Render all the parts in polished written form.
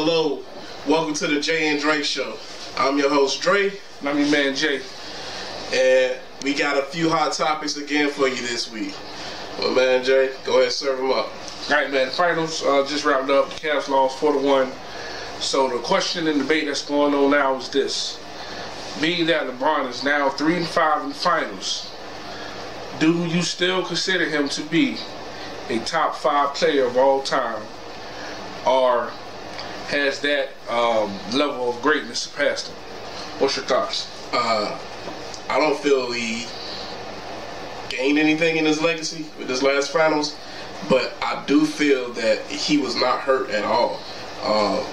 Hello, welcome to the Jay and Dre Show. I'm your host Dre. And I'm your man Jay. And we got a few hot topics again for you this week. Well, man Jay, go ahead and serve them up. Alright, man, the finals just wrapped up. The Cavs lost 4-1. So the question and debate that's going on now is this. Being that LeBron is now 3-5 in the finals, do you still consider him to be a top 5 player of all time? Or has that level of greatness surpassed him? What's your thoughts? I don't feel he gained anything in his legacy with his last finals, but I do feel that he was not hurt at all.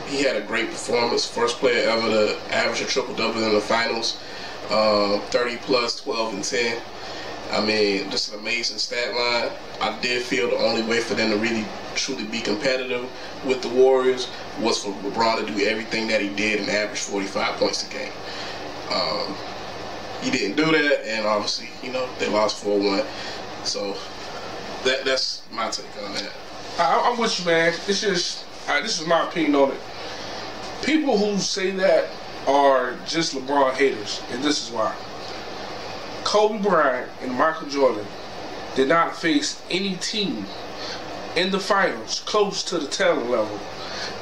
He had a great performance. First player ever to average a triple-double in the finals. 30 plus, 12 and 10. I mean, just an amazing stat line. I did feel the only way for them to really truly be competitive with the Warriors was for LeBron to do everything that he did and average 45 points a game. He didn't do that, and obviously, you know, they lost 4-1. So that's my take on that. I'm with you, man. It's just, this is my opinion on it. People who say that are just LeBron haters, and this is why. Kobe Bryant and Michael Jordan did not face any team in the finals close to the talent level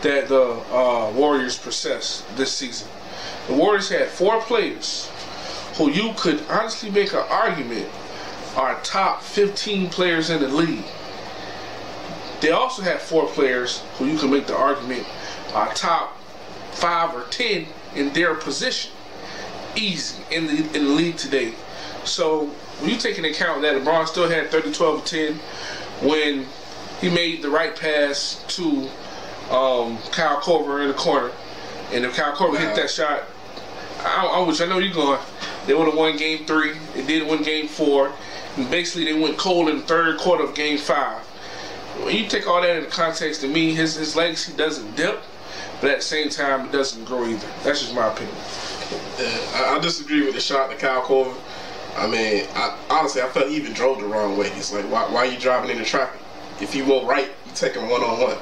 that the Warriors possess this season. The Warriors had 4 players who you could honestly make an argument are top 15 players in the league. They also had 4 players who you can make the argument are top 5 or 10 in their position. Easy in the league today. So when you take into account that LeBron still had 30, 12, and 10 when he made the right pass to Kyle Korver in the corner, and if Kyle Korver hit that shot, I know you're going. They would have won Game 3. They did win Game 4, and basically they went cold in the third quarter of Game 5. When you take all that into context, to me, his legacy doesn't dip, but at the same time, it doesn't grow either. That's just my opinion. I disagree with the shot to Kyle Korver. I mean, honestly, I felt he even drove the wrong way. It's like, why are you driving into traffic? If you go right, you take him one-on-one.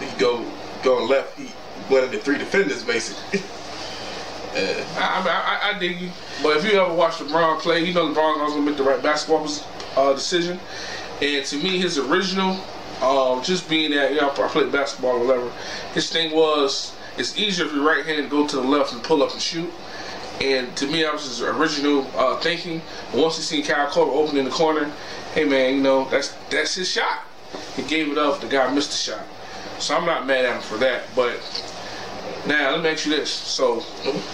If you go left, he went into 3 defenders, basically. I dig you. But if you ever watch LeBron play, you know LeBron was going to make the right basketball decision. And to me, his original, just being that, you know, I played basketball or whatever, his thing was, it's easier if you're right-handed to go to the left and pull up and shoot. And to me, that was his original thinking. And once he seen Kyle Korver open in the corner, hey man, you know, that's his shot. He gave it up, the guy missed the shot. So I'm not mad at him for that. But now, let me ask you this. So,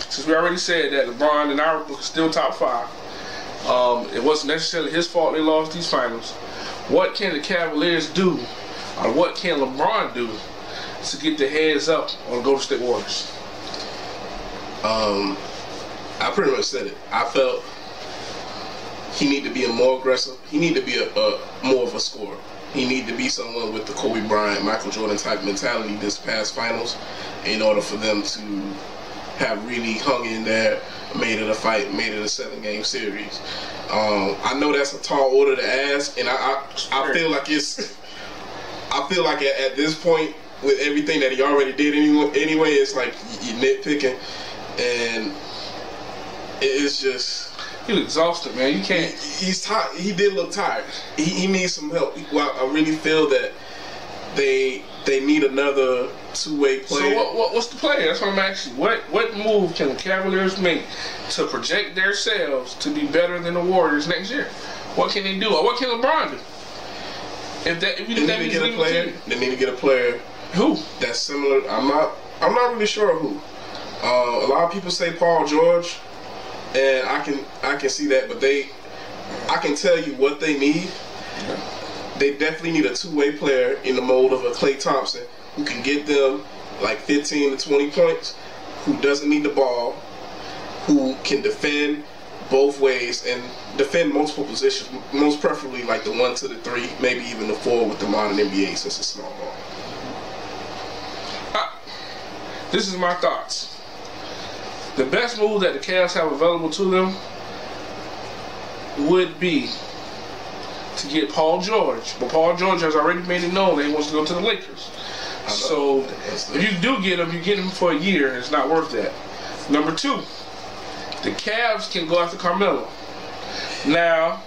since we already said that LeBron in our book is still top 5, it wasn't necessarily his fault they lost these finals. What can the Cavaliers do, or what can LeBron do to get their heads up on the Golden State Warriors? I pretty much said it. I felt he needed to be a more aggressive. He needed to be a more of a scorer. He needed to be someone with the Kobe Bryant, Michael Jordan type mentality this past finals in order for them to have really hung in there, made it a fight, made it a 7-game series. I know that's a tall order to ask, and I feel like it's. I feel like at this point, with everything that he already did anyway, it's like you're nitpicking, and it's just. He was exhausted, man. You can't. He's tired. He did look tired. He needs some help. Well, I really feel that they need another 2-way player. So what's the player? That's what I'm asking. What move can the Cavaliers make to project themselves to be better than the Warriors next year? What can they do? Or what can LeBron do? They need to get a player. Who? That's similar. I'm not really sure who. A lot of people say Paul George. And I can see that, but I can tell you what they need. They definitely need a 2-way player in the mold of a Klay Thompson who can get them like 15 to 20 points, who doesn't need the ball, who can defend both ways and defend multiple positions, most preferably like the 1 to the 3, maybe even the 4 with the modern NBA since it's small ball. This is my thoughts. The best move that the Cavs have available to them would be to get Paul George. But Paul George has already made it known that he wants to go to the Lakers. So if you do get him, you get him for a year, and it's not worth that. Number 2, the Cavs can go after Carmelo. Now,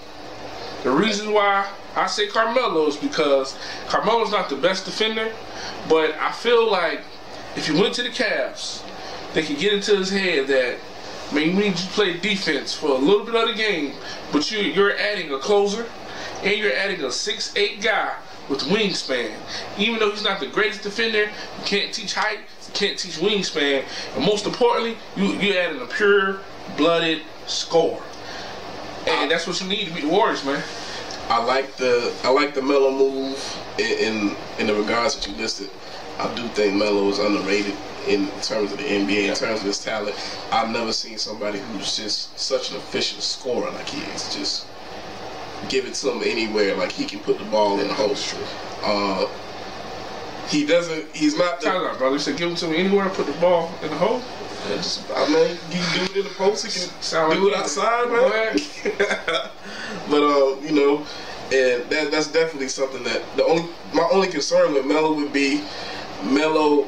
the reason why I say Carmelo is because Carmelo's not the best defender, but I feel like if you went to the Cavs, they could get into his head that, man, you need to play defense for a little bit of the game, but you're adding a closer, and you're adding a 6'8" guy with wingspan. Even though he's not the greatest defender, you can't teach height, you can't teach wingspan, and most importantly, you're adding a pure-blooded scorer. And that's what you need to beat the Warriors, man. I like the Melo move in the regards that you listed. I do think Melo is underrated in terms of the NBA, in terms of his talent. I've never seen somebody who's just such an efficient scorer like he is. Just give it to him anywhere, like he can put the ball in the hole. He's not the... Time out, brother. You said give it to me anywhere, put the ball in the hole? I mean, you can do it in the post, you can do it outside, man. But you know, and that's definitely something that my only concern with Melo would be Melo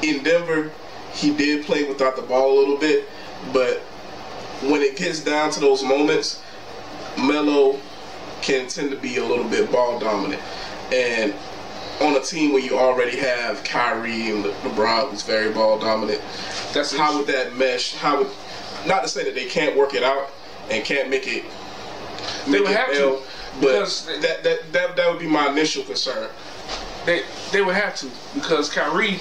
in Denver. He did play without the ball a little bit, but when it gets down to those moments, Melo can tend to be a little bit ball dominant, and on a team where you already have Kyrie and LeBron, who's very ball dominant, how would that mesh? Not to say that they can't work it out and can't make it. They would have to, but that would be my initial concern. They would have to, because Kyrie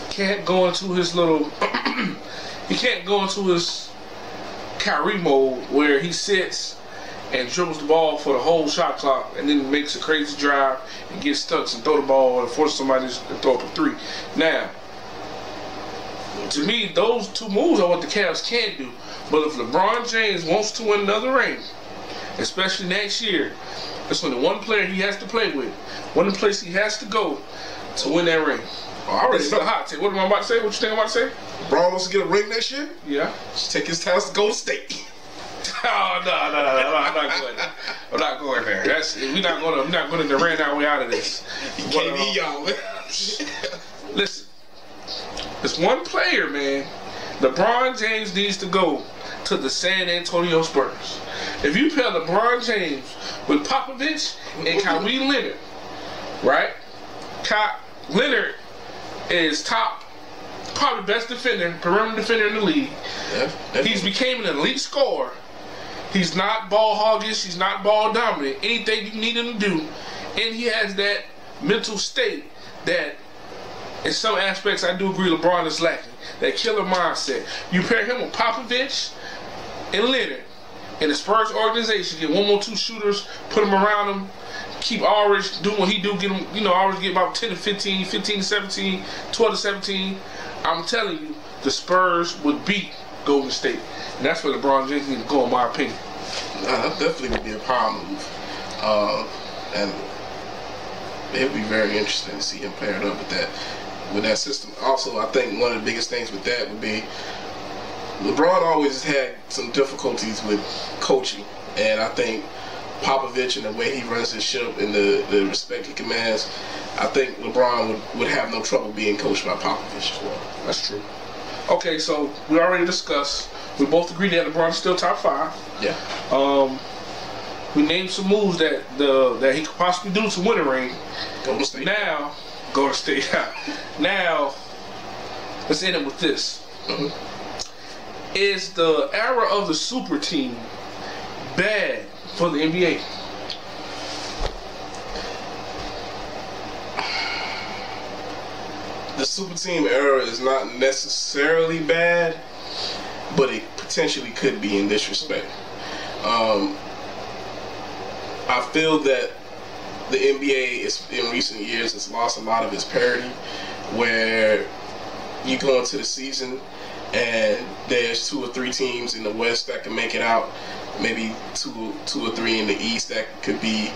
can't go into his little. He can't go into his Kyrie mode where he sits and dribbles the ball for the whole shot clock and then makes a crazy drive and gets stuck and throw the ball and force somebody to throw up a 3. Now, to me, those 2 moves are what the Cavs can do. But if LeBron James wants to win another ring, especially next year, there's only one player he has to play with, one place he has to go to win that ring. I already know the hot take. What am I about to say? What you think I'm about to say? LeBron wants to get a ring next year? Yeah. Just take his talents to Golden State. Oh, no, I'm not going there. I'm not going there. We're not going to ran our way out of this. Listen, there's one player, man. LeBron James needs to go to the San Antonio Spurs. If you pair LeBron James with Popovich and Kawhi Leonard, right? Leonard is top, probably best defender, perimeter defender in the league. Yeah, he's became an elite scorer. He's not ball hoggish. He's not ball dominant. Anything you need him to do. And he has that mental state that, in some aspects, I do agree LeBron is lacking. That killer mindset. You pair him with Popovich and Leonard, and the Spurs organization, get 1 more 2 shooters, put them around him, keep Aldridge doing what he do, get him, Aldridge get about 10 to 15, 15 to 17, 12 to 17. I'm telling you, the Spurs would beat Golden State. And that's where LeBron James needs to go, in my opinion. That definitely would be a power move. And it would be very interesting to see him paired up with that system. Also, I think one of the biggest things with that would be LeBron always had some difficulties with coaching. And I think Popovich and the way he runs his ship and the respect he commands, I think LeBron would have no trouble being coached by Popovich as well. That's true. Okay, so we already discussed. We both agree that LeBron is still top 5. Yeah. We named some moves that he could possibly do to win a ring. Golden State. Now, Golden State. Now, let's end it with this. Is the era of the super team bad for the NBA? The super team era is not necessarily bad, but it potentially could be in this respect. I feel that the NBA in recent years has lost a lot of its parity, where you go into the season and there's 2 or 3 teams in the West that can make it out, maybe two or three in the East that could be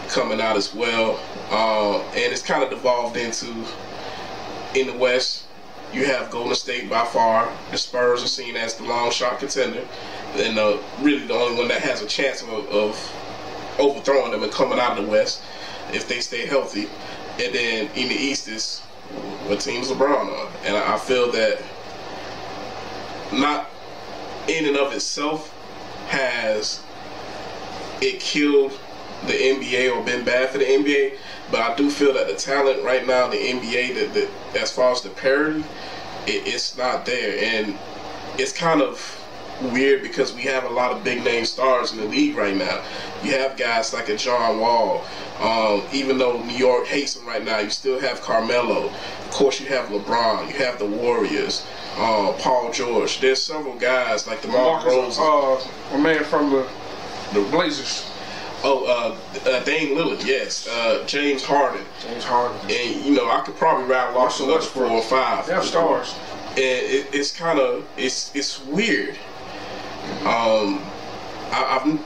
coming out as well, and it's kind of devolved into, in the West, you have Golden State by far. The Spurs are seen as the long shot contender, and really the only one that has a chance of overthrowing them and coming out of the West if they stay healthy. And then in the East is what team's LeBron on. And I feel that not in and of itself has it killed the NBA or been bad for the NBA, but I do feel that the talent right now in the NBA, that as far as the parity, it's not there. And it's kind of weird because we have a lot of big name stars in the league right now. You have guys like a John Wall. Even though New York hates him right now, you still have Carmelo. Of course, you have LeBron. You have the Warriors. Paul George. There's several guys like the Mark Rose. A man from the Blazers. Dame Lillard, yes. James Harden. And, you know, I could probably rattle off another 4 or 5. They have stars. And it's kind of, it's weird. I've,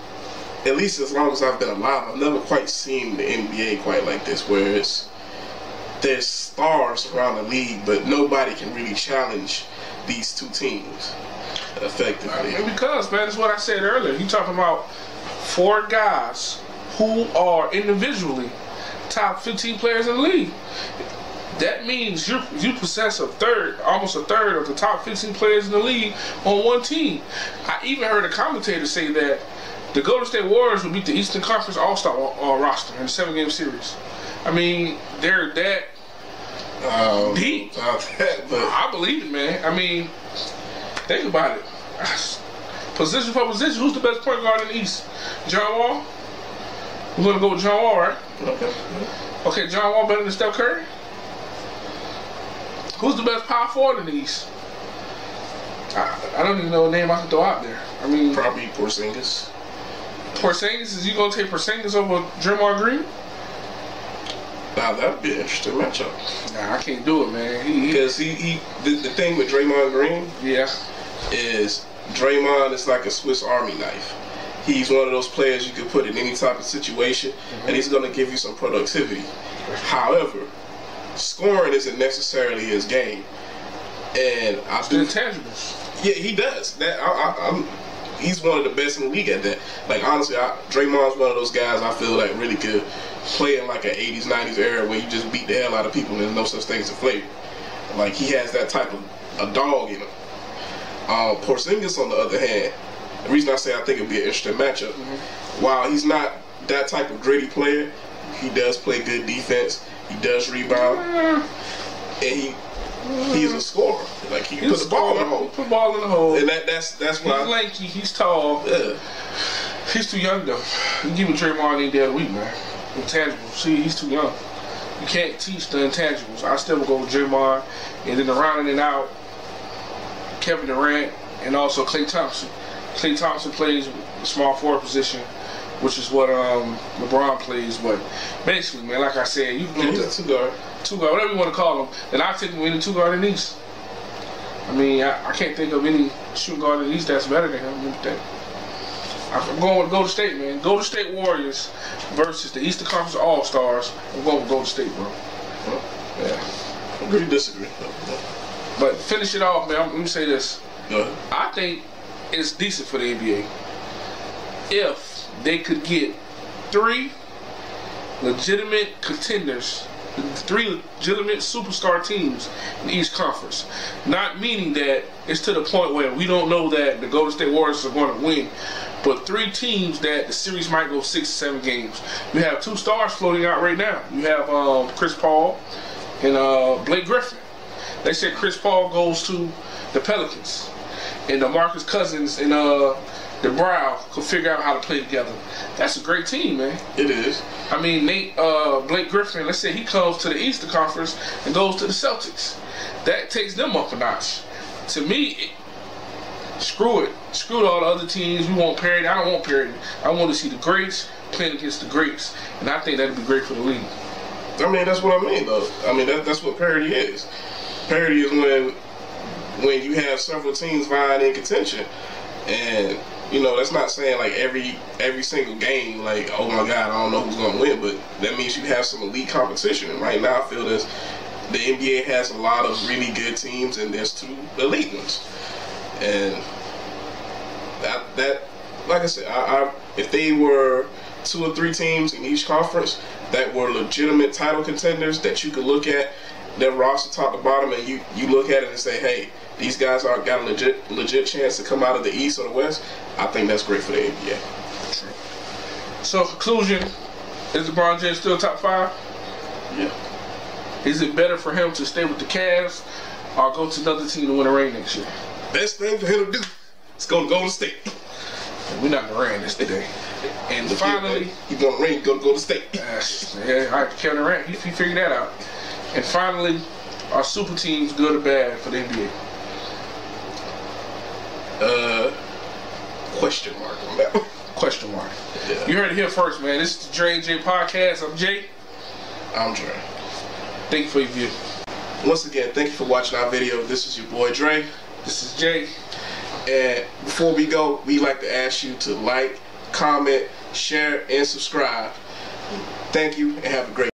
at least as long as I've been alive, I've never quite seen the NBA quite like this, where there's stars around the league, but nobody can really challenge these two teams effectively. Because, man, that's what I said earlier. You talking about 4 guys who are individually top 15 players in the league. That means you possess almost a third of the top 15 players in the league on one team. I even heard a commentator say that the Golden State Warriors would beat the Eastern Conference All-Star roster in a 7-game series. I mean, they're that deep. But I believe it, man. I mean, think about it. Position for position, who's the best point guard in the East? John Wall? We're going to go with John Wall, right? Okay, John Wall better than Steph Curry? Who's the best power forward in the East? I don't even know a name I can throw out there. I mean, probably Porzingis. Is you going to take Porzingis over Draymond Green? Now that'd be an interesting matchup. Nah, I can't do it, man. Because the thing with Draymond Green, is Draymond is like a Swiss Army knife. He's one of those players you can put in any type of situation, and he's going to give you some productivity. However, scoring isn't necessarily his game, and I do intangibles. Yeah, he does that. He's one of the best in the league at that. Like, honestly, Draymond's one of those guys I feel like really could play in like an 80s, 90s era where you just beat the hell out of people and there's no such thing as a flavor. Like, he has that type of a dog in him. Porzingis, on the other hand, the reason I say I think it'd be an interesting matchup, while he's not that type of gritty player, he does play good defense, he does rebound, and he's a scorer. Like, he puts the ball in the hole. Put the ball in the hole. And that's why. He's lanky, he's tall. Yeah. He's too young though. You give him Draymond any day of the week, man. Intangibles. See, he's too young. You can't teach the intangibles. I still would go with Draymond, and then rounding it out, Kevin Durant, and also Klay Thompson. Klay Thompson plays the small forward position, which is what LeBron plays. But basically, man, like I said, you can get the two guard, whatever you want to call them. And I'll take him in the 2 guard in the East. I mean, I can't think of any shooting guard in the East that's better than him. I'm going with Golden State, man. Golden State Warriors versus the Eastern Conference All-Stars. I'm going with Golden State, bro. Yeah. Agree, disagree. But finish it off, man. Let me say this. Go ahead. I think it's decent for the NBA if they could get 3 legitimate contenders, 3 legitimate superstar teams in each conference. Not meaning that it's to the point where we don't know that the Golden State Warriors are going to win, but 3 teams that the series might go 6 or 7 games. You have 2 stars floating out right now. You have Chris Paul and Blake Griffin. They said Chris Paul goes to the Pelicans, and DeMarcus Cousins and the Brow could figure out how to play together. That's a great team, man. It is. I mean, Blake Griffin, let's say he comes to the Eastern Conference and goes to the Celtics. That takes them up a notch. To me, screw it. Screw all the other teams. We want parity. I don't want parity. I want to see the greats playing against the greats. And I think that would be great for the league. I mean, that's what I mean, though. I mean, that's what parity is. Parity is when you have several teams vying in contention. And, you know, that's not saying like every single game, like, oh my God, I don't know who's gonna win, but that means you have some elite competition. And right now I feel the NBA has a lot of really good teams and there's 2 elite ones. And that like I said, if they were 2 or 3 teams in each conference, that were legitimate title contenders that you could look at their roster top to bottom, and you look at it and say, hey, these guys are got a legit chance to come out of the East or the West, I think that's great for the NBA. True. So, conclusion, is LeBron James still top 5? Yeah. Is it better for him to stay with the Cavs or go to another team to win a ring next year? Best thing for him to do is go to Golden State. We're not going to ring this today. And finally, he's going to ring, go to Golden State. Yeah, all right, Kevin Durant, he figured that out. And finally, are super teams good or bad for the NBA? Question mark on that one. Question mark. Yeah. You heard it here first, man. This is the Dre and Jay podcast. I'm Jay. I'm Dre. Thank you for your view. Once again, thank you for watching our video. This is your boy Dre. This is Jay. And before we go, we'd like to ask you to like, comment, share, and subscribe. Thank you, and have a great day.